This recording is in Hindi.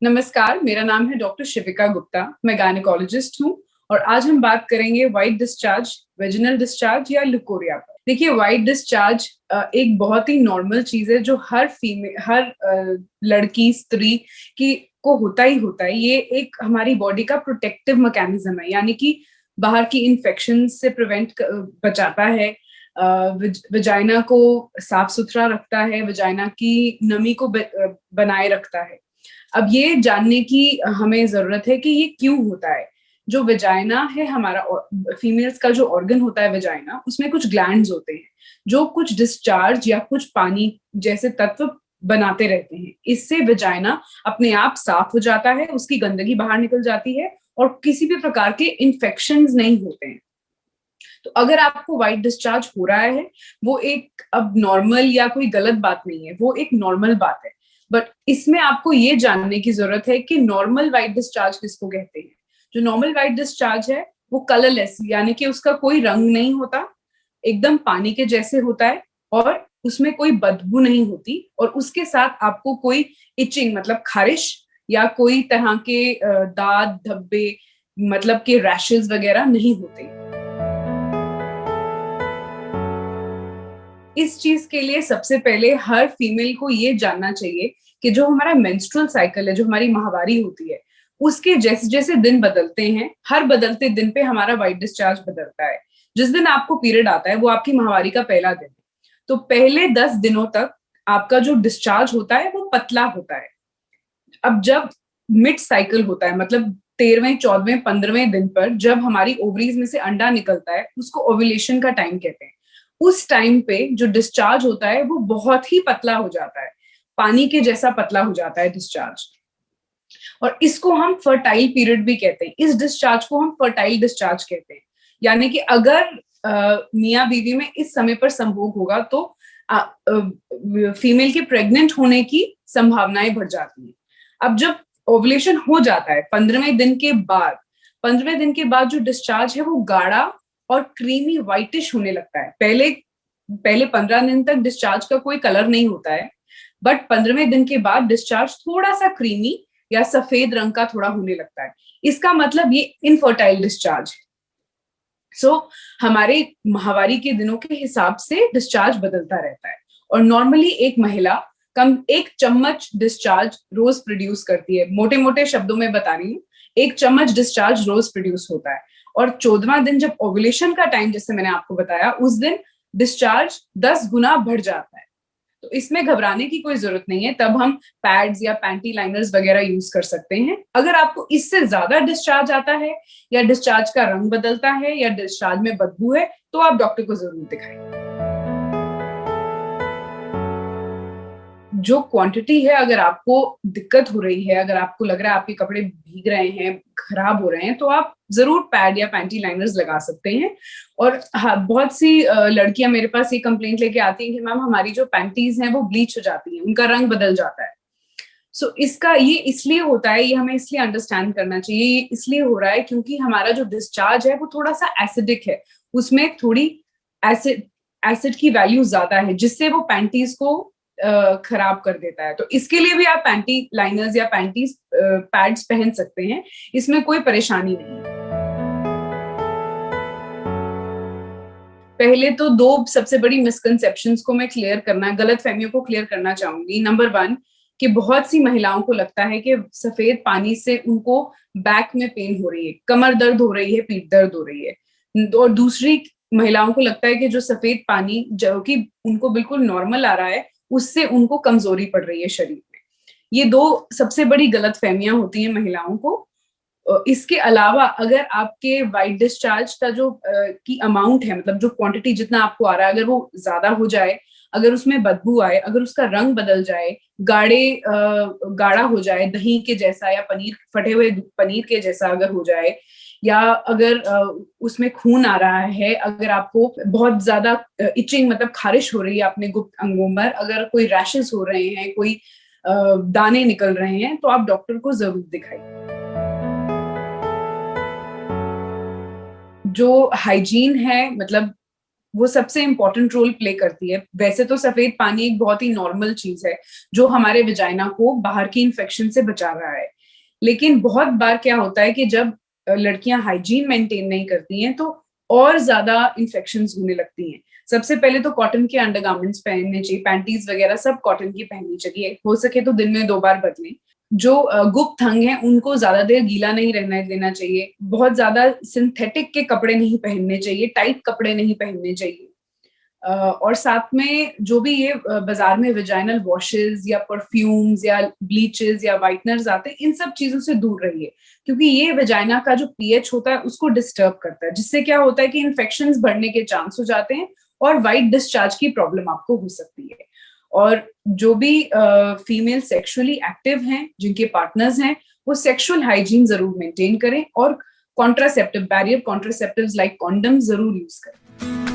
नमस्कार, मेरा नाम है डॉक्टर शिविका गुप्ता। मैं गायनेकोलॉजिस्ट हूँ और आज हम बात करेंगे वाइट डिस्चार्ज, वेजिनल डिस्चार्ज या लुकोरिया पर। देखिए, वाइट डिस्चार्ज एक बहुत ही नॉर्मल चीज है जो हर लड़की स्त्री की को होता ही होता है। ये एक हमारी बॉडी का प्रोटेक्टिव मैकेनिज्म है, यानी कि बाहर की इन्फेक्शन से बचाता है, वजाइना को साफ सुथरा रखता है, वजाइना की नमी को बनाए रखता है। अब ये जानने की हमें जरूरत है कि ये क्यों होता है। जो वेजाइना है हमारा, फीमेल्स का जो ऑर्गन होता है वेजाइना, उसमें कुछ ग्लैंड्स होते हैं जो कुछ डिस्चार्ज या कुछ पानी जैसे तत्व बनाते रहते हैं। इससे वेजाइना अपने आप साफ हो जाता है, उसकी गंदगी बाहर निकल जाती है और किसी भी प्रकार के इन्फेक्शंस नहीं होते हैं। तो अगर आपको वाइट डिस्चार्ज हो रहा है, वो एक अब नॉर्मल या कोई गलत बात नहीं है, वो एक नॉर्मल बात है। बट इसमें आपको ये जानने की जरूरत है कि नॉर्मल वाइट डिस्चार्ज किसको कहते हैं। जो नॉर्मल वाइट डिस्चार्ज है वो कलरलेस, यानी कि उसका कोई रंग नहीं होता, एकदम पानी के जैसे होता है और उसमें कोई बदबू नहीं होती, और उसके साथ आपको कोई इचिंग मतलब खारिश या कोई तरह के दाद धब्बे मतलब के रैशेस वगैरह नहीं होते। इस चीज के लिए सबसे पहले हर फीमेल को ये जानना चाहिए कि जो हमारा मेंस्ट्रुअल साइकिल है, जो हमारी माहवारी होती है, उसके जैसे जैसे दिन बदलते हैं, हर बदलते दिन पे हमारा वाइट डिस्चार्ज बदलता है। जिस दिन आपको पीरियड आता है वो आपकी माहवारी का पहला दिन है। तो पहले 10 दिनों तक आपका जो डिस्चार्ज होता है वो पतला होता है। अब जब मिड साइकिल होता है, मतलब 13वें 14वें 15वें दिन पर जब हमारी ओवरीज में से अंडा निकलता है, उसको ओव्यूलेशन का टाइम कहते हैं। उस टाइम पे जो डिस्चार्ज होता है वो बहुत ही पतला हो जाता है, पानी के जैसा पतला हो जाता है डिस्चार्ज। और इसको हम फर्टाइल पीरियड भी कहते हैं। इस डिस्चार्ज को हम फर्टाइल डिस्चार्ज कहते हैं। यानी कि अगर मियाँ बीवी में इस समय पर संभोग होगा तो फीमेल के प्रेग्नेंट होने की संभावनाएं बढ़ जाती हैं। अब जब ओवुलेशन हो जाता है 15वें दिन के बाद जो डिस्चार्ज है वो गाढ़ा और क्रीमी व्हाइटिश होने लगता है। पहले पहले 15 दिन तक डिस्चार्ज का कोई कलर नहीं होता है, बट 15वें दिन के बाद डिस्चार्ज थोड़ा सा क्रीमी या सफेद रंग का थोड़ा होने लगता है। इसका मतलब ये इनफर्टाइल डिस्चार्ज है। सो हमारे माहवारी के दिनों के हिसाब से डिस्चार्ज बदलता रहता है। और नॉर्मली एक महिला कम 1 चम्मच डिस्चार्ज रोज प्रोड्यूस करती है। मोटे मोटे शब्दों में बता रही हूँ, 1 चम्मच डिस्चार्ज रोज प्रोड्यूस होता है। और 14वां दिन जब ओवुलेशन का टाइम, जैसे मैंने आपको बताया, उस दिन डिस्चार्ज 10 गुना बढ़ जाता है। तो इसमें घबराने की कोई जरूरत नहीं है। तब हम पैड्स या पैंटी लाइनर्स वगैरह यूज कर सकते हैं। अगर आपको इससे ज्यादा डिस्चार्ज आता है या डिस्चार्ज का रंग बदलता है या डिस्चार्ज में बदबू है तो आप डॉक्टर को जरूर दिखाएं। जो क्वांटिटी है, अगर आपको दिक्कत हो रही है, अगर आपको लग रहा है आपके कपड़े भीग रहे हैं, खराब हो रहे हैं, तो आप जरूर पैड या पैंटी लाइनर्स लगा सकते हैं। और हाँ, बहुत सी लड़कियां मेरे पास ये कंप्लेंट लेके आती हैं कि मैम हमारी जो पैंटीज हैं वो ब्लीच हो जाती हैं, उनका रंग बदल जाता है। सो इसका ये इसलिए होता है, ये हमें इसलिए अंडरस्टैंड करना चाहिए। ये इसलिए हो रहा है क्योंकि हमारा जो डिस्चार्ज है वो थोड़ा सा एसिडिक है, उसमें थोड़ी एसिड एसिड की वैल्यू ज्यादा है, जिससे वो पैंटीज को खराब कर देता है। तो इसके लिए भी आप पैंटी लाइनर्स या पैंटीज पैड्स पहन सकते हैं, इसमें कोई परेशानी नहीं है। पहले तो दो सबसे बड़ी मिसकंसेप्शंस को मैं क्लियर करना, गलत फहमियों को क्लियर करना चाहूंगी। नंबर 1, कि बहुत सी महिलाओं को लगता है कि सफेद पानी से उनको बैक में पेन हो रही है, कमर दर्द हो रही है, पीठ दर्द हो रही है। और दूसरी महिलाओं को लगता है कि जो सफेद पानी जो कि उनको बिल्कुल नॉर्मल आ रहा है, उससे उनको कमजोरी पड़ रही है शरीर में। ये दो सबसे बड़ी गलत फहमियां होती हैं महिलाओं को। इसके अलावा अगर आपके वाइट डिस्चार्ज का जो की अमाउंट है, मतलब जो क्वांटिटी जितना आपको आ रहा है, अगर वो ज्यादा हो जाए, अगर उसमें बदबू आए, अगर उसका रंग बदल जाए, गाढ़ा हो जाए, दही के जैसा या पनीर, फटे हुए पनीर के जैसा अगर हो जाए, या अगर उसमें खून आ रहा है, अगर आपको बहुत ज्यादा इचिंग मतलब खारिश हो रही है अपने गुप्त अंगों पर, अगर कोई रैशेस हो रहे हैं, कोई दाने निकल रहे हैं, तो आप डॉक्टर को जरूर दिखाइए। जो हाइजीन है, मतलब वो सबसे इंपॉर्टेंट रोल प्ले करती है। वैसे तो सफेद पानी एक बहुत ही नॉर्मल चीज है जो हमारे विजाइना को बाहर की इन्फेक्शन से बचा रहा है, लेकिन बहुत बार क्या होता है कि जब लड़कियां हाइजीन मेंटेन नहीं करती हैं तो और ज्यादा इन्फेक्शंस होने लगती हैं। सबसे पहले तो कॉटन के अंडरगारमेंट्स पहनने चाहिए, पैंटीज वगैरह सब कॉटन की पहननी चाहिए, हो सके तो दिन में 2 बार बदलें। जो गुप्त अंग हैं उनको ज्यादा देर गीला नहीं रहने देना चाहिए, बहुत ज्यादा सिंथेटिक के कपड़े नहीं पहनने चाहिए, टाइट कपड़े नहीं पहनने चाहिए। और साथ में जो भी ये बाजार में वेजाइनल वॉशेस या परफ्यूम्स या ब्लीचेस या वाइटनर्स आते हैं, इन सब चीजों से दूर रहिए, क्योंकि ये वेजाइना का जो पीएच होता है उसको डिस्टर्ब करता है, जिससे क्या होता है कि इन्फेक्शंस बढ़ने के चांस हो जाते हैं और वाइट डिस्चार्ज की प्रॉब्लम आपको हो सकती है। और जो भी फीमेल सेक्सुअली एक्टिव हैं, जिनके पार्टनर्स हैं, वो सेक्सुअल हाइजीन जरूर मेंटेन करें और contraceptive barrier contraceptives like condom जरूर यूज करें।